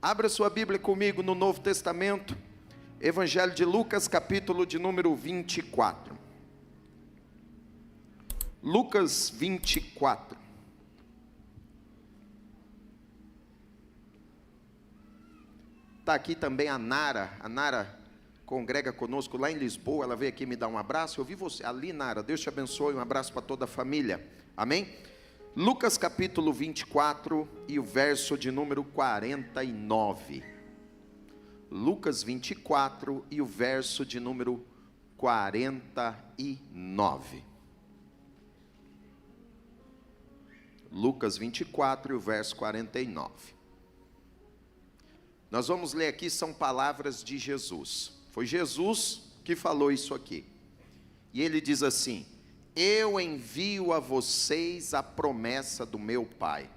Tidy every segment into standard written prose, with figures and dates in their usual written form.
Abra sua Bíblia comigo no Novo Testamento, Evangelho de Lucas, capítulo de número 24. Lucas 24. Está aqui também a Nara. A Nara congrega conosco lá em Lisboa. Ela veio aqui me dar um abraço. Eu vi você ali, Nara. Deus te abençoe. Um abraço para toda a família. Amém? Lucas capítulo 24 e o verso de número 49. Lucas 24 e o verso de número 49. Lucas 24 e o verso 49. Nós vamos ler aqui, são palavras de Jesus. Foi Jesus que falou isso aqui. E ele diz assim: eu envio a vocês a promessa do meu Pai.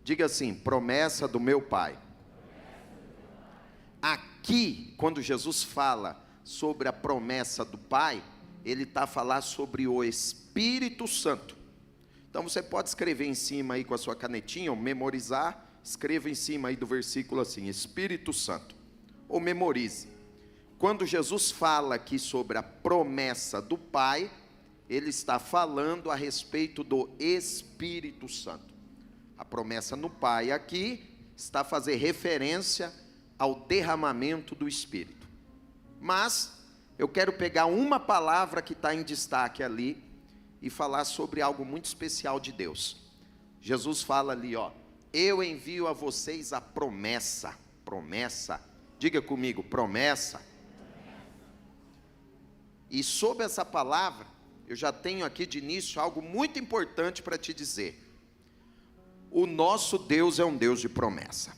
Diga assim: promessa do meu Pai. Aqui, quando Jesus fala sobre a promessa do Pai, ele está a falar sobre o Espírito Santo. Então você pode escrever em cima aí com a sua canetinha, ou memorizar, escreva em cima aí do versículo assim: Espírito Santo, ou memorize. Quando Jesus fala aqui sobre a promessa do Pai, ele está falando a respeito do Espírito Santo. A promessa no Pai aqui está a fazer referência ao derramamento do Espírito. Mas eu quero pegar uma palavra que está em destaque ali e falar sobre algo muito especial de Deus. Jesus fala ali, ó: eu envio a vocês a promessa. Promessa. Diga comigo: promessa. E sobre essa palavra, eu já tenho aqui de início algo muito importante para te dizer. O nosso Deus é um Deus de promessa.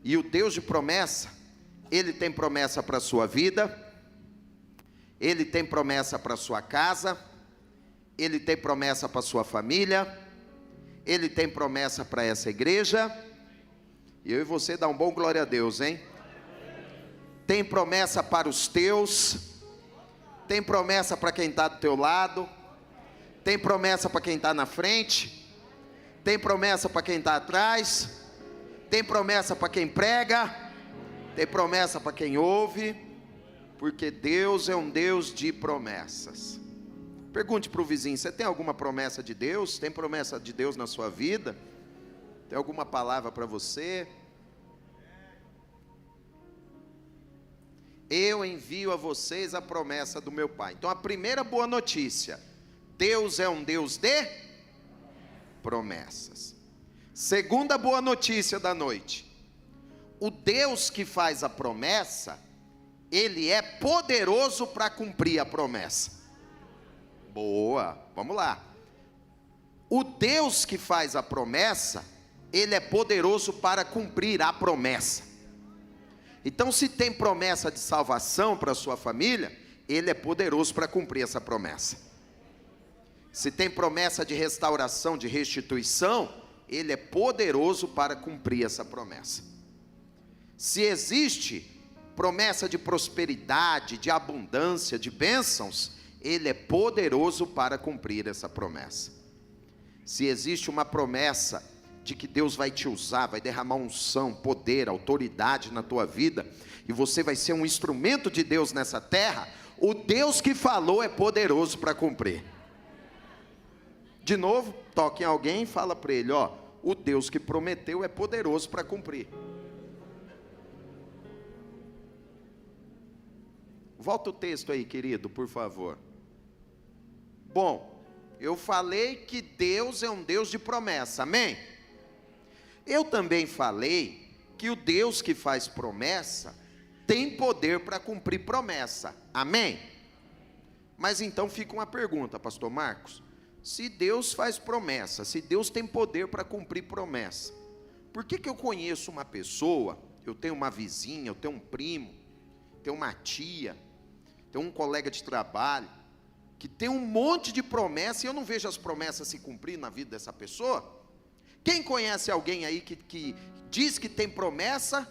E o Deus de promessa, Ele tem promessa para a sua vida, Ele tem promessa para a sua casa, Ele tem promessa para a sua família, Ele tem promessa para essa igreja. E eu e você dá um bom glória a Deus, hein? Tem promessa para os teus. Tem promessa para quem está do teu lado, tem promessa para quem está na frente, tem promessa para quem está atrás, tem promessa para quem prega, tem promessa para quem ouve, porque Deus é um Deus de promessas. Pergunte para o vizinho: você tem alguma promessa de Deus? Tem promessa de Deus na sua vida? Tem alguma palavra para você? Eu envio a vocês a promessa do meu Pai. Então a primeira boa notícia: Deus é um Deus de promessas. Segunda boa notícia da noite: o Deus que faz a promessa, Ele é poderoso para cumprir a promessa. Boa, vamos lá. O Deus que faz a promessa, Ele é poderoso para cumprir a promessa. Então, se tem promessa de salvação para a sua família, Ele é poderoso para cumprir essa promessa. Se tem promessa de restauração, de restituição, Ele é poderoso para cumprir essa promessa. Se existe promessa de prosperidade, de abundância, de bênçãos, Ele é poderoso para cumprir essa promessa. Se existe uma promessa de que Deus vai te usar, vai derramar unção, poder, autoridade na tua vida, e você vai ser um instrumento de Deus nessa terra, o Deus que falou é poderoso para cumprir. De novo, toque em alguém e fala para ele: ó, o Deus que prometeu é poderoso para cumprir. Volta o texto aí, querido, por favor. Bom, eu falei que Deus é um Deus de promessa, amém? Eu também falei que o Deus que faz promessa tem poder para cumprir promessa, amém? Mas então fica uma pergunta, pastor Marcos: se Deus faz promessa, se Deus tem poder para cumprir promessa, por que eu conheço uma pessoa, eu tenho uma vizinha, eu tenho um primo, tenho uma tia, tenho um colega de trabalho, que tem um monte de promessa e eu não vejo as promessas se cumprir na vida dessa pessoa? Quem conhece alguém aí que diz que tem promessa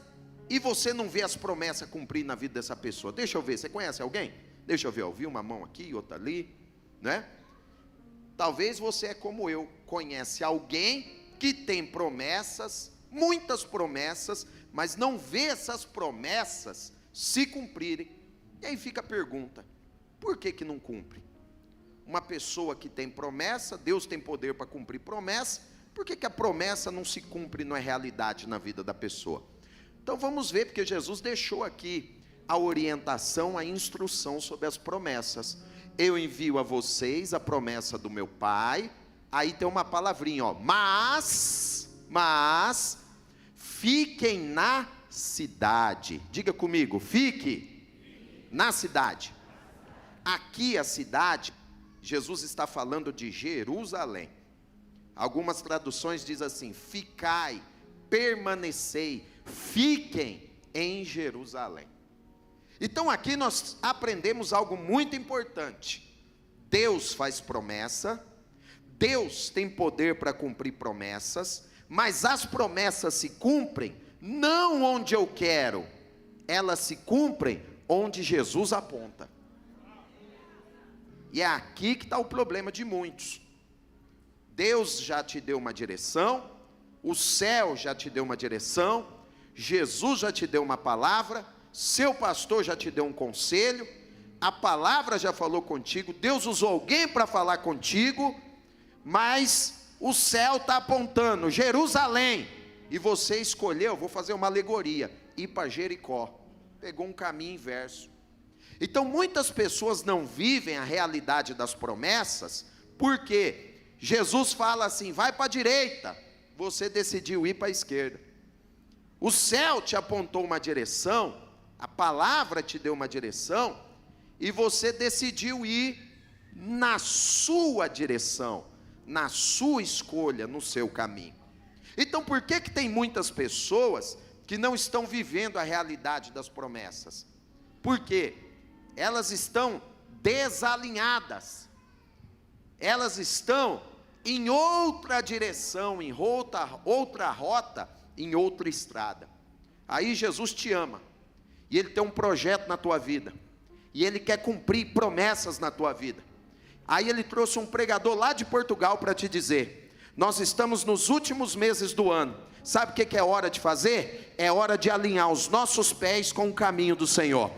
e você não vê as promessas cumprir na vida dessa pessoa? Deixa eu ver, você conhece alguém? Deixa eu ver, eu vi uma mão aqui, outra ali, né? Talvez você é como eu, conhece alguém que tem promessas, muitas promessas, mas não vê essas promessas se cumprirem. E aí fica a pergunta: por que que não cumpre? Uma pessoa que tem promessa, Deus tem poder para cumprir promessa, por que que a promessa não se cumpre, não é realidade na vida da pessoa? Então vamos ver, porque Jesus deixou aqui a orientação, a instrução sobre as promessas. Eu envio a vocês a promessa do meu Pai. Aí tem uma palavrinha, ó, mas fiquem na cidade. Diga comigo, fique na cidade. Aqui a cidade, Jesus está falando de Jerusalém. Algumas traduções dizem assim: ficai, permanecei, fiquem em Jerusalém. Então aqui nós aprendemos algo muito importante. Deus faz promessa, Deus tem poder para cumprir promessas, mas as promessas se cumprem não onde eu quero, elas se cumprem onde Jesus aponta. E é aqui que está o problema de muitos. Deus já te deu uma direção, o céu já te deu uma direção, Jesus já te deu uma palavra, seu pastor já te deu um conselho, a palavra já falou contigo, Deus usou alguém para falar contigo, mas o céu está apontando Jerusalém, e você escolheu, vou fazer uma alegoria, ir para Jericó, pegou um caminho inverso. Então muitas pessoas não vivem a realidade das promessas, porque Jesus fala assim: vai para a direita, você decidiu ir para a esquerda. O céu te apontou uma direção, a palavra te deu uma direção, e você decidiu ir na sua direção, na sua escolha, no seu caminho. Então por que tem muitas pessoas que não estão vivendo a realidade das promessas? Porque elas estão desalinhadas, elas estão em outra direção, em outra rota, em outra estrada. Aí Jesus te ama, e Ele tem um projeto na tua vida, e Ele quer cumprir promessas na tua vida. Aí Ele trouxe um pregador lá de Portugal para te dizer: nós estamos nos últimos meses do ano, sabe o que é hora de fazer? É hora de alinhar os nossos pés com o caminho do Senhor.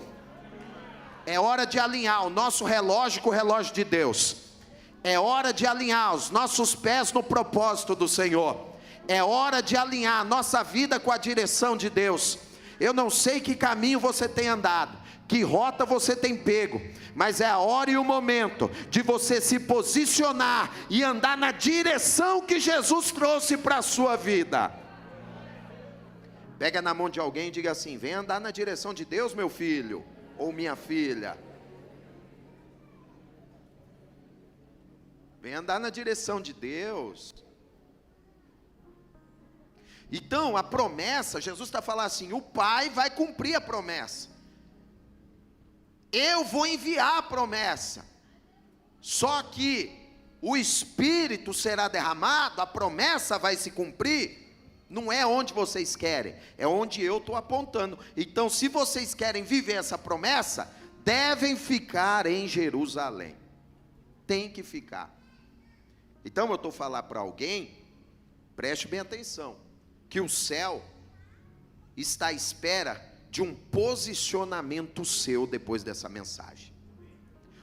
É hora de alinhar o nosso relógio com o relógio de Deus. É hora de alinhar os nossos pés no propósito do Senhor. É hora de alinhar a nossa vida com a direção de Deus. Eu não sei que caminho você tem andado, que rota você tem pego, mas é a hora e o momento de você se posicionar e andar na direção que Jesus trouxe para a sua vida. Pega na mão de alguém e diga assim: vem andar na direção de Deus, meu filho ou minha filha. Vem andar na direção de Deus. Então a promessa, Jesus está falando assim: o Pai vai cumprir a promessa, eu vou enviar a promessa, só que o Espírito será derramado, a promessa vai se cumprir, não é onde vocês querem, é onde eu estou apontando. Então se vocês querem viver essa promessa, devem ficar em Jerusalém, tem que ficar. Então eu estou falando para alguém, preste bem atenção, que o céu está à espera de um posicionamento seu depois dessa mensagem.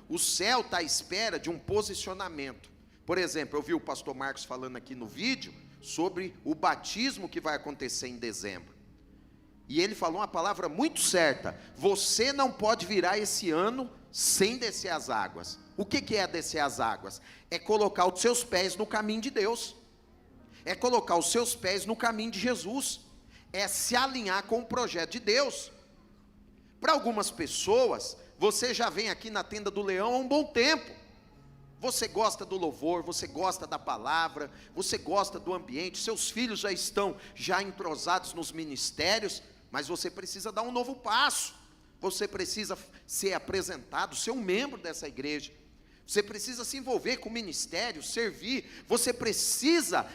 O céu está à espera de um posicionamento. Por exemplo, eu vi o pastor Marcos falando aqui no vídeo sobre o batismo que vai acontecer em dezembro. E ele falou uma palavra muito certa: você não pode virar esse ano sem descer as águas. O que é descer as águas? É colocar os seus pés no caminho de Deus, é colocar os seus pés no caminho de Jesus, é se alinhar com o projeto de Deus. Para algumas pessoas, você já vem aqui na Tenda do Leão há um bom tempo, você gosta do louvor, você gosta da palavra, você gosta do ambiente, seus filhos já estão entrosados nos ministérios, mas você precisa dar um novo passo, você precisa ser apresentado, ser um membro dessa igreja, você precisa se envolver com o ministério, servir, você precisa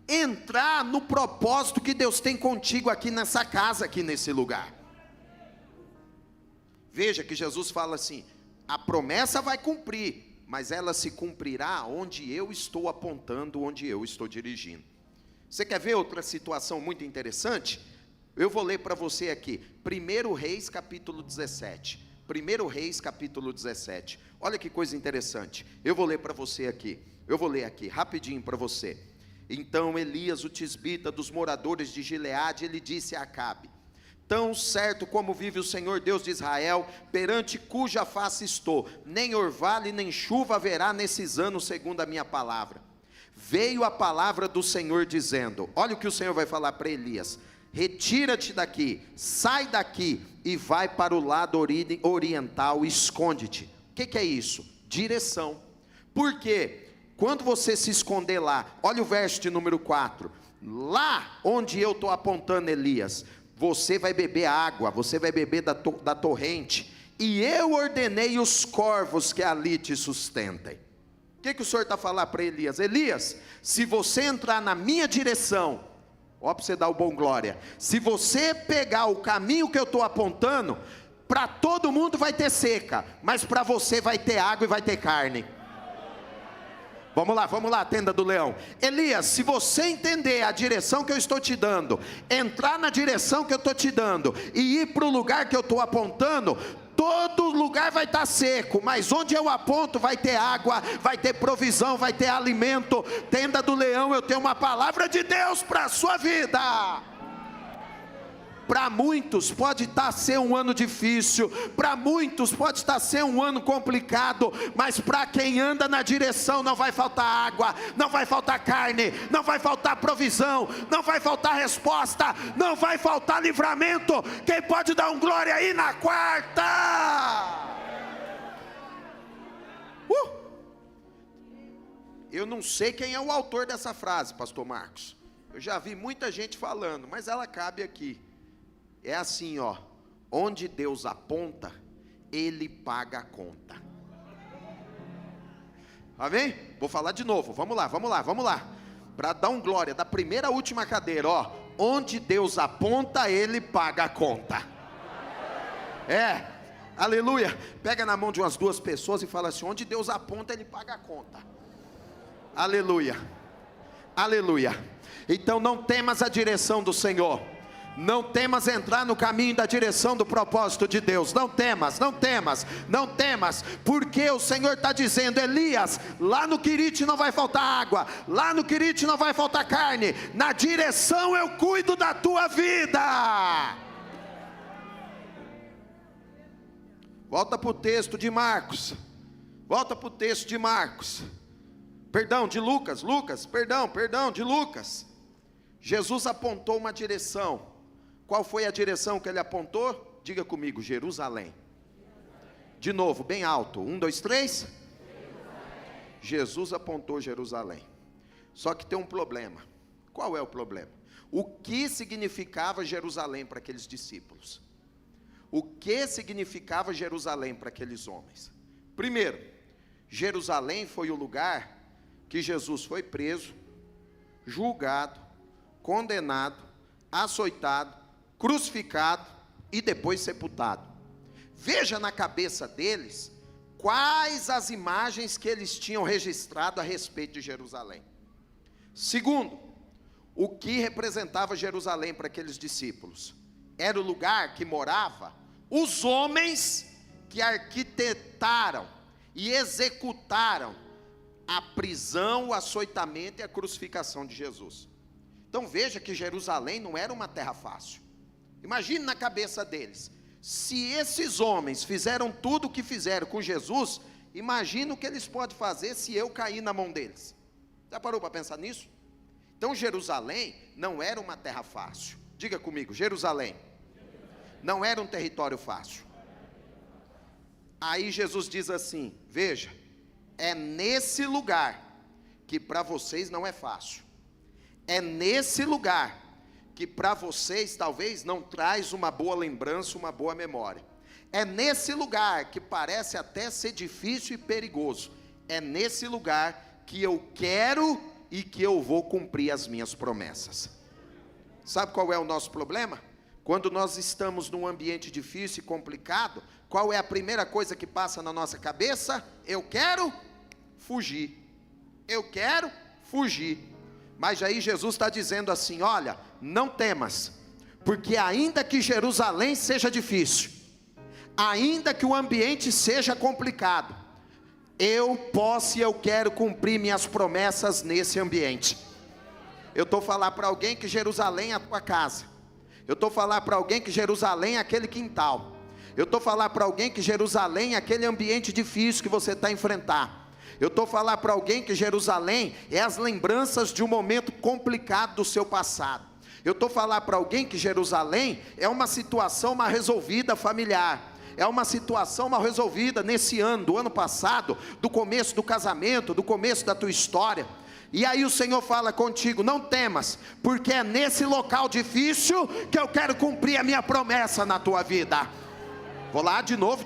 entrar no propósito que Deus tem contigo aqui nessa casa, aqui nesse lugar. Veja que Jesus fala assim: a promessa vai cumprir, mas ela se cumprirá onde eu estou apontando, onde eu estou dirigindo. Você quer ver outra situação muito interessante? Eu vou ler para você aqui, 1 Reis capítulo 17. 1 Reis capítulo 17. Olha que coisa interessante. Eu vou ler para você aqui. Eu vou ler aqui, rapidinho para você. Então Elias, o tisbita dos moradores de Gileade, ele disse a Acabe: tão certo como vive o Senhor Deus de Israel, perante cuja face estou, nem orvalho nem chuva haverá nesses anos, segundo a minha palavra. Veio a palavra do Senhor dizendo, olha o que o Senhor vai falar para Elias: retira-te daqui, sai daqui e vai para o lado oriental, esconde-te. O que é isso? Direção. Por quê? Quando você se esconder lá, olha o verso de número 4, lá onde eu estou apontando, Elias, você vai beber água, você vai beber da torrente, e eu ordenei os corvos que ali te sustentem. O que o Senhor está falando para Elias? Elias, se você entrar na minha direção, ó, para você dar o bom glória, se você pegar o caminho que eu estou apontando, para todo mundo vai ter seca, mas para você vai ter água e vai ter carne. Vamos lá, tenda do leão. Elias, se você entender a direção que eu estou te dando, entrar na direção que eu estou te dando, e ir para o lugar que eu estou apontando, todo lugar vai estar seco, mas onde eu aponto vai ter água, vai ter provisão, vai ter alimento. Tenda do leão, eu tenho uma palavra de Deus para a sua vida. Para muitos pode estar ser um ano difícil, para muitos pode estar ser um ano complicado, mas para quem anda na direção não vai faltar água, não vai faltar carne, não vai faltar provisão, não vai faltar resposta, não vai faltar livramento. Quem pode dar um glória aí na quarta? Eu não sei quem é o autor dessa frase, pastor Marcos, eu já vi muita gente falando, mas ela cabe aqui. É assim, ó, onde Deus aponta, Ele paga a conta. Amém? Vou falar de novo, vamos lá, para dar um glória, da primeira à última cadeira, ó, onde Deus aponta, Ele paga a conta. É, aleluia. Pega na mão de umas duas pessoas e fala assim: onde Deus aponta, Ele paga a conta. Aleluia, aleluia. Então não temas a direção do Senhor, não temas entrar no caminho da direção do propósito de Deus. Não temas, porque o Senhor está dizendo: Elias, lá no Querite não vai faltar água, lá no Querite não vai faltar carne, na direção eu cuido da tua vida. Volta para o texto de Marcos, de Lucas. Jesus apontou uma direção. Qual foi a direção que ele apontou? Diga comigo: Jerusalém. De novo, bem alto, 1, 2, 3. Jesus apontou Jerusalém. Só que tem um problema. Qual é o problema? O que significava Jerusalém para aqueles discípulos? O que significava Jerusalém para aqueles homens? Primeiro, Jerusalém foi o lugar que Jesus foi preso, julgado, condenado, açoitado, crucificado e depois sepultado. Veja na cabeça deles quais as imagens que eles tinham registrado a respeito de Jerusalém. Segundo, o que representava Jerusalém para aqueles discípulos? Era o lugar que morava os homens que arquitetaram e executaram a prisão, o açoitamento e a crucificação de Jesus. Então veja que Jerusalém não era uma terra fácil. Imagine na cabeça deles, se esses homens fizeram tudo o que fizeram com Jesus, imagina o que eles podem fazer se eu cair na mão deles. Já parou para pensar nisso? Então Jerusalém não era uma terra fácil. Diga comigo: Jerusalém não era um território fácil. Aí Jesus diz assim: veja, é nesse lugar que para vocês não é fácil. É nesse lugar que para vocês talvez não traz uma boa lembrança, uma boa memória. É nesse lugar que parece até ser difícil e perigoso. É nesse lugar que eu quero e que eu vou cumprir as minhas promessas. Sabe qual é o nosso problema? Quando nós estamos num ambiente difícil e complicado, qual é a primeira coisa que passa na nossa cabeça? Eu quero fugir. Mas aí Jesus está dizendo assim: olha, não temas, porque ainda que Jerusalém seja difícil, ainda que o ambiente seja complicado, eu posso e eu quero cumprir minhas promessas nesse ambiente. Eu estou falando para alguém que Jerusalém é a tua casa. Eu estou falando para alguém que Jerusalém é aquele quintal. Eu estou falando para alguém que Jerusalém é aquele ambiente difícil que você está enfrentando. Eu estou falando para alguém que Jerusalém é as lembranças de um momento complicado do seu passado. Eu estou falando para alguém que Jerusalém é uma situação mal resolvida familiar. É uma situação mal resolvida nesse ano, do ano passado, do começo do casamento, do começo da tua história. E aí o Senhor fala contigo: não temas, porque é nesse local difícil que eu quero cumprir a minha promessa na tua vida. Vou lá de novo.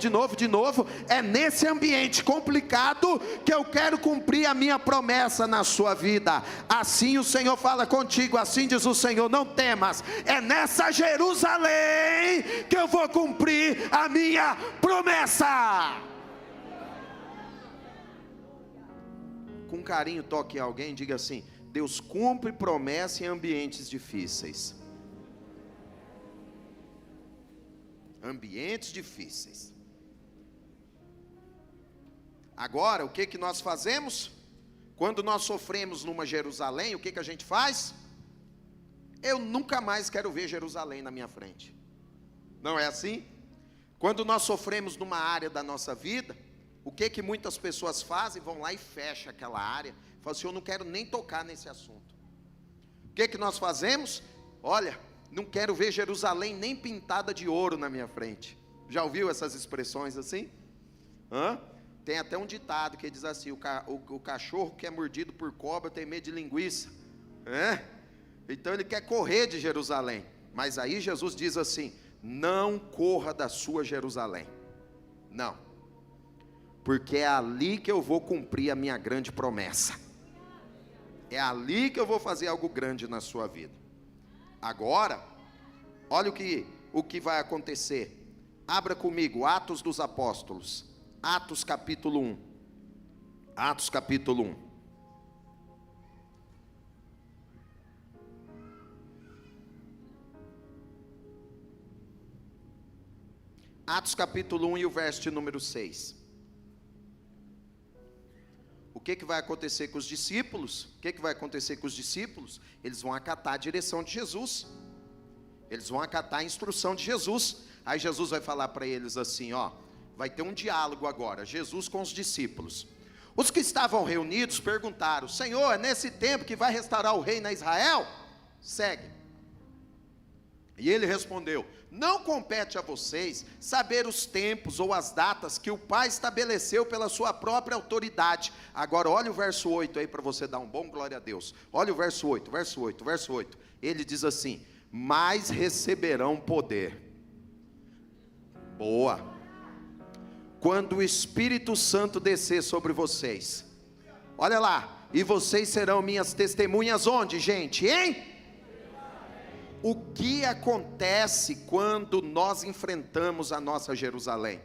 É nesse ambiente complicado que eu quero cumprir a minha promessa na sua vida. Assim o Senhor fala contigo, assim diz o Senhor: não temas, é nessa Jerusalém que eu vou cumprir a minha promessa. Com carinho, toque em alguém e diga assim: Deus cumpre promessa em ambientes difíceis. Ambientes difíceis. Agora, o que nós fazemos? Quando nós sofremos numa Jerusalém, o que a gente faz? Eu nunca mais quero ver Jerusalém na minha frente. Não é assim? Quando nós sofremos numa área da nossa vida, o que muitas pessoas fazem? Vão lá e fecham aquela área. Falam assim: eu não quero nem tocar nesse assunto. O que nós fazemos? Olha, não quero ver Jerusalém nem pintada de ouro na minha frente. Já ouviu essas expressões assim? Tem até um ditado que diz assim: o cachorro que é mordido por cobra tem medo de linguiça. Então ele quer correr de Jerusalém. Mas aí Jesus diz assim: não corra da sua Jerusalém. Não. Porque é ali que eu vou cumprir a minha grande promessa. É ali que eu vou fazer algo grande na sua vida. Agora, olha o que vai acontecer. Abra comigo Atos dos Apóstolos, Atos capítulo 1. Atos capítulo 1. Atos capítulo 1 e o verso de número 6. O que vai acontecer com os discípulos? O que vai acontecer com os discípulos? Eles vão acatar a direção de Jesus. Eles vão acatar a instrução de Jesus. Aí Jesus vai falar para eles assim, ó, vai ter um diálogo agora, Jesus com os discípulos. Os que estavam reunidos perguntaram: Senhor, é nesse tempo que vai restaurar o reino a Israel? Segue. E ele respondeu: não compete a vocês saber os tempos ou as datas que o Pai estabeleceu pela sua própria autoridade. Agora olha o verso 8 aí para você dar um bom glória a Deus. Olha o verso 8. Ele diz assim: mas receberão poder. Boa. Quando o Espírito Santo descer sobre vocês. Olha lá. E vocês serão minhas testemunhas onde, gente? Hein? O que acontece quando nós enfrentamos a nossa Jerusalém?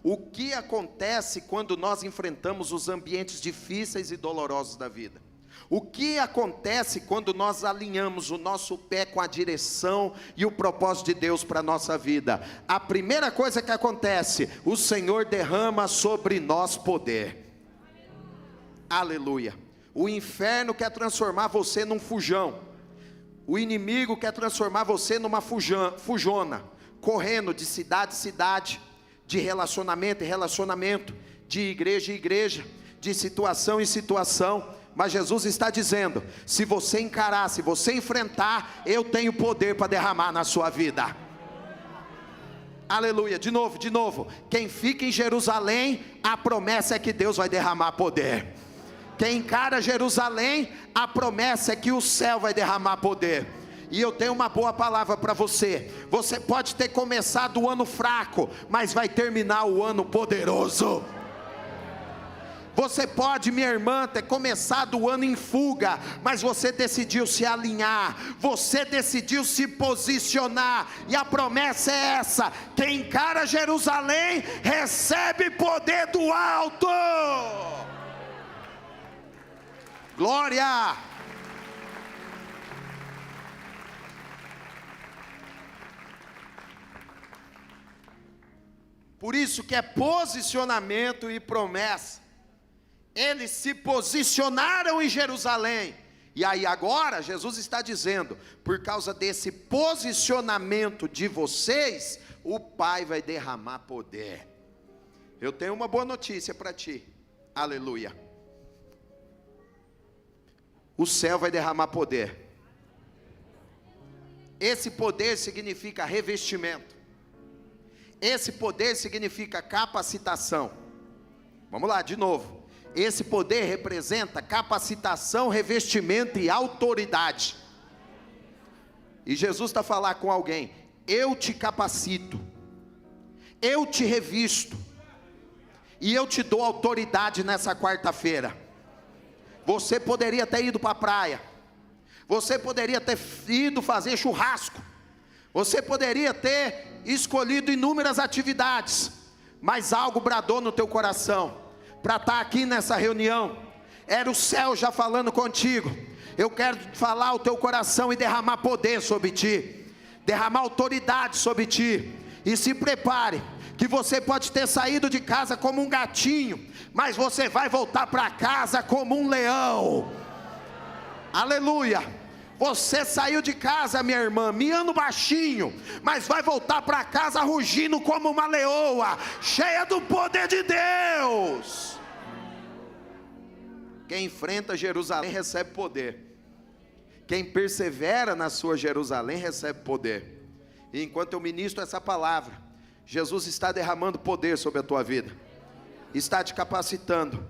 O que acontece quando nós enfrentamos os ambientes difíceis e dolorosos da vida? O que acontece quando nós alinhamos o nosso pé com a direção e o propósito de Deus para a nossa vida? A primeira coisa que acontece: o Senhor derrama sobre nós poder. Aleluia. O inferno quer transformar você num fujão. O inimigo quer transformar você numa fujona, correndo de cidade em cidade, de relacionamento em relacionamento, de igreja em igreja, de situação em situação. Mas Jesus está dizendo: se você encarar, se você enfrentar, eu tenho poder para derramar na sua vida. Aleluia, de novo. Quem fica em Jerusalém, a promessa é que Deus vai derramar poder. Quem encara Jerusalém, a promessa é que o céu vai derramar poder. E eu tenho uma boa palavra para você. Você pode ter começado o ano fraco, mas vai terminar o ano poderoso. Você pode, minha irmã, ter começado o ano em fuga, mas você decidiu se alinhar, você decidiu se posicionar, e a promessa é essa: quem encara Jerusalém, recebe poder do alto. Glória! Por isso que é posicionamento e promessa. Eles se posicionaram em Jerusalém. E aí agora Jesus está dizendo, por causa desse posicionamento de vocês, o Pai vai derramar poder. Eu tenho uma boa notícia para ti. Aleluia. O céu vai derramar poder. Esse poder significa revestimento. Esse poder significa capacitação. Vamos lá, de novo. Esse poder representa capacitação, revestimento e autoridade. E Jesus está falando com alguém: eu te capacito, eu te revisto, e eu te dou autoridade nessa quarta-feira. Você poderia ter ido para a praia, você poderia ter ido fazer churrasco, você poderia ter escolhido inúmeras atividades, mas algo bradou no teu coração para estar aqui nessa reunião. Era o céu já falando contigo. Eu quero falar ao teu coração e derramar poder sobre ti, derramar autoridade sobre ti. E se prepare, que você pode ter saído de casa como um gatinho, mas você vai voltar para casa como um leão. Aleluia. Você saiu de casa, minha irmã, miando baixinho, mas vai voltar para casa rugindo como uma leoa, cheia do poder de Deus. Quem enfrenta Jerusalém recebe poder. Quem persevera na sua Jerusalém recebe poder. E enquanto eu ministro essa palavra, Jesus está derramando poder sobre a tua vida, está te capacitando.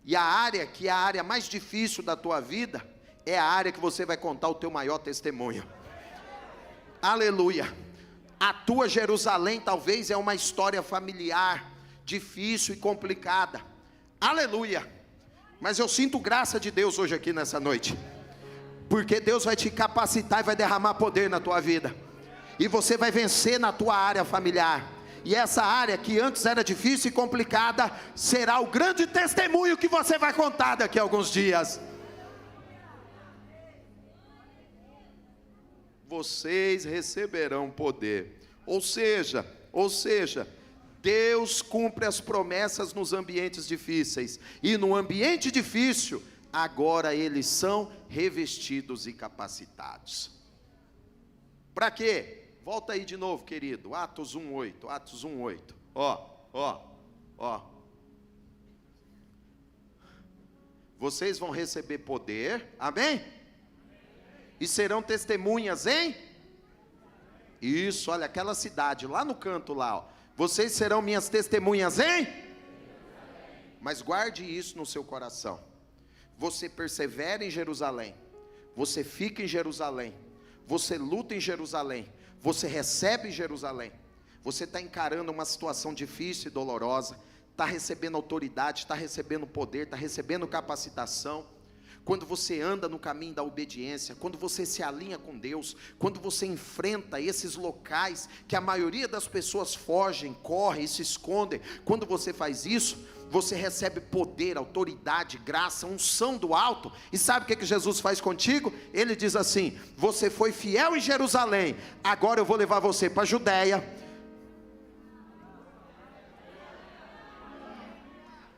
E a área que é a área mais difícil da tua vida é a área que você vai contar o teu maior testemunho. Aleluia. A tua Jerusalém talvez é uma história familiar, difícil e complicada. Aleluia. Mas eu sinto graça de Deus hoje aqui nessa noite, porque Deus vai te capacitar e vai derramar poder na tua vida, e você vai vencer na tua área familiar. E essa área que antes era difícil e complicada, será o grande testemunho que você vai contar daqui a alguns dias. Vocês receberão poder. Ou seja, Deus cumpre as promessas nos ambientes difíceis. E no ambiente difícil, agora eles são revestidos e capacitados. Para quê? Volta aí de novo, querido. Atos 1:8. Atos 1:8. Ó. Vocês vão receber poder. Amém? E serão testemunhas em? Isso, olha, aquela cidade lá no canto lá, ó. Vocês serão minhas testemunhas em? Mas guarde isso no seu coração. Você persevera em Jerusalém, você fica em Jerusalém, você luta em Jerusalém, você recebe em Jerusalém. Você está encarando uma situação difícil e dolorosa, está recebendo autoridade, está recebendo poder, está recebendo capacitação. Quando você anda no caminho da obediência, quando você se alinha com Deus, quando você enfrenta esses locais que a maioria das pessoas fogem, correm e se escondem, quando você faz isso, você recebe poder, autoridade, graça, unção do alto. E sabe o que Jesus faz contigo? Ele diz assim: você foi fiel em Jerusalém, agora eu vou levar você para a Judéia.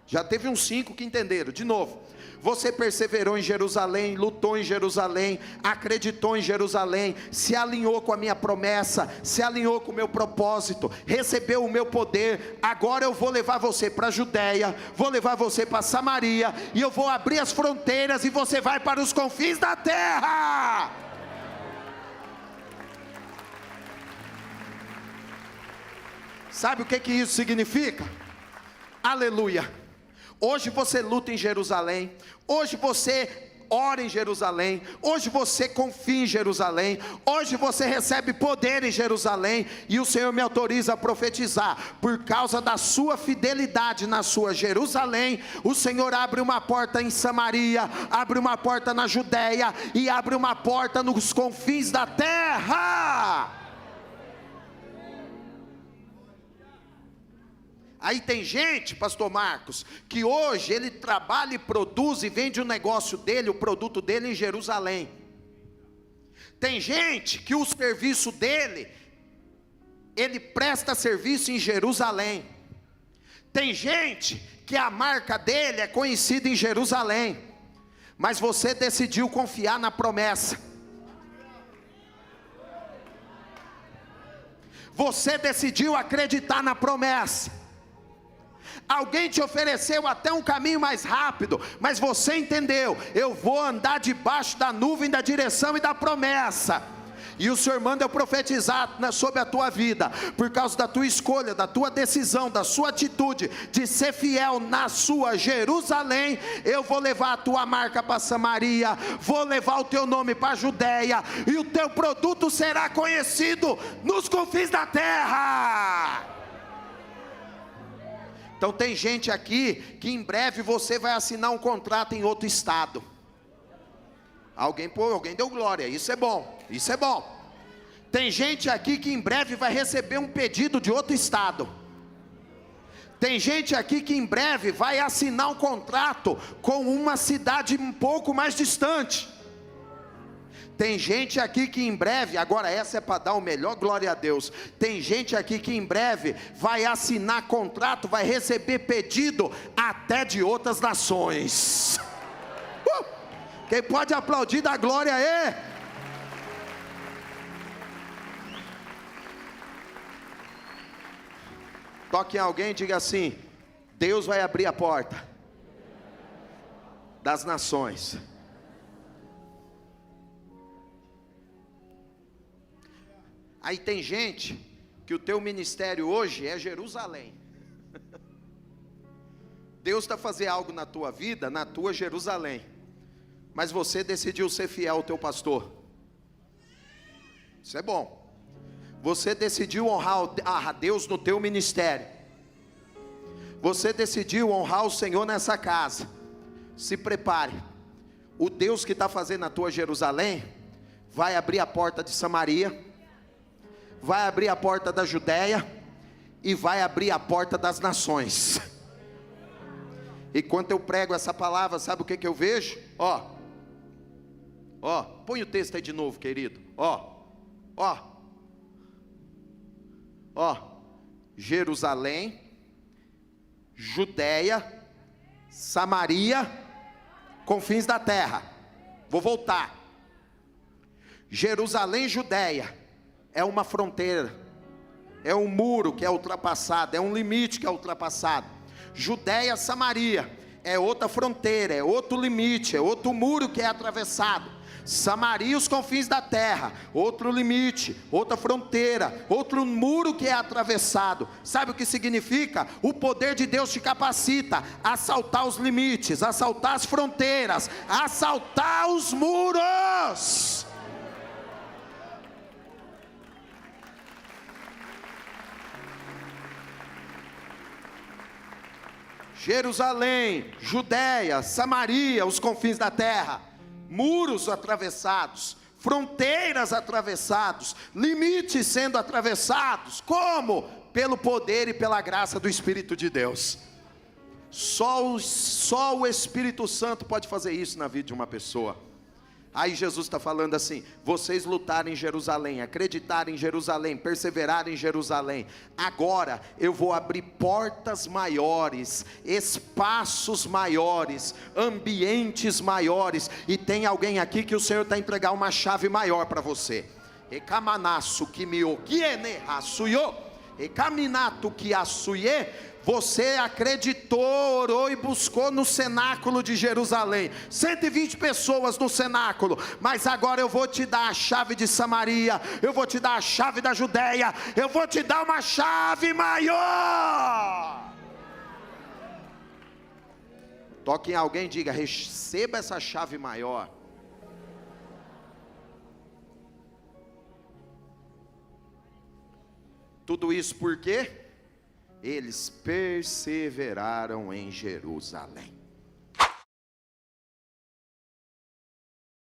Já teve uns 5 que entenderam. De novo: você perseverou em Jerusalém, lutou em Jerusalém, acreditou em Jerusalém, se alinhou com a minha promessa, se alinhou com o meu propósito, recebeu o meu poder. Agora eu vou levar você para a Judéia, vou levar você para Samaria, e eu vou abrir as fronteiras, e você vai para os confins da terra. Sabe o que isso significa? Aleluia. Hoje você luta em Jerusalém, hoje você ora em Jerusalém, hoje você confia em Jerusalém, hoje você recebe poder em Jerusalém, e o Senhor me autoriza a profetizar: por causa da sua fidelidade na sua Jerusalém, o Senhor abre uma porta em Samaria, abre uma porta na Judéia, e abre uma porta nos confins da terra. Aí tem gente, pastor Marcos, que hoje ele trabalha e produz e vende o negócio dele, o produto dele em Jerusalém. Tem gente que o serviço dele ele presta serviço em Jerusalém. Tem gente que a marca dele é conhecida em Jerusalém, mas você decidiu confiar na promessa. Você decidiu acreditar na promessa. Alguém te ofereceu até um caminho mais rápido, mas você entendeu: eu vou andar debaixo da nuvem da direção e da promessa. E o Senhor manda eu profetizar sobre a tua vida, por causa da tua escolha, da tua decisão, da sua atitude de ser fiel na sua Jerusalém. Eu vou levar a tua marca para Samaria, vou levar o teu nome para a Judéia, e o teu produto será conhecido nos confins da terra. Então tem gente aqui que em breve você vai assinar um contrato em outro estado. Alguém deu glória, isso é bom, isso é bom. Tem gente aqui que em breve vai receber um pedido de outro estado. Tem gente aqui que em breve vai assinar um contrato com uma cidade um pouco mais distante. Tem gente aqui que em breve, agora essa é para dar o melhor glória a Deus. Tem gente aqui que em breve vai assinar contrato, vai receber pedido até de outras nações. Quem pode aplaudir, dá glória aí. Toque em alguém e diga assim: Deus vai abrir a porta das nações. Aí tem gente que o teu ministério hoje é Jerusalém. Deus está fazendo algo na tua vida, na tua Jerusalém, mas você decidiu ser fiel ao teu pastor. Isso é bom. Você decidiu honrar a Deus no teu ministério. Você decidiu honrar o Senhor nessa casa. Se prepare. O Deus que está fazendo a tua Jerusalém vai abrir a porta de Samaria, vai abrir a porta da Judéia e vai abrir a porta das nações. E quando eu prego essa palavra, sabe o que eu vejo? Ó, põe o texto aí de novo, querido. Ó, Jerusalém, Judéia, Samaria, confins da terra. Vou voltar. Jerusalém, Judéia é uma fronteira, é um muro que é ultrapassado, é um limite que é ultrapassado. Judéia, Samaria é outra fronteira, é outro limite, é outro muro que é atravessado. Samaria, os confins da terra, outro limite, outra fronteira, outro muro que é atravessado. Sabe o que significa? O poder de Deus te capacita a saltar os limites, a saltar as fronteiras, a saltar os muros. Jerusalém, Judéia, Samaria, os confins da terra, muros atravessados, fronteiras atravessados, limites sendo atravessados. Como? Pelo poder e pela graça do Espírito de Deus. Só o Espírito Santo pode fazer isso na vida de uma pessoa. Aí Jesus está falando assim: vocês lutarem em Jerusalém, acreditarem em Jerusalém, perseverarem em Jerusalém. Agora eu vou abrir portas maiores, espaços maiores, ambientes maiores. E tem alguém aqui que o Senhor está entregando uma chave maior para você. Ekamanasu kimio kienerasuyo, ekaminato kiasuye. Você acreditou, orou e buscou no cenáculo de Jerusalém, 120 pessoas no cenáculo, mas agora eu vou te dar a chave de Samaria, eu vou te dar a chave da Judéia, eu vou te dar uma chave maior. Toque em alguém e diga: receba essa chave maior. Tudo isso por quê? Eles perseveraram em Jerusalém.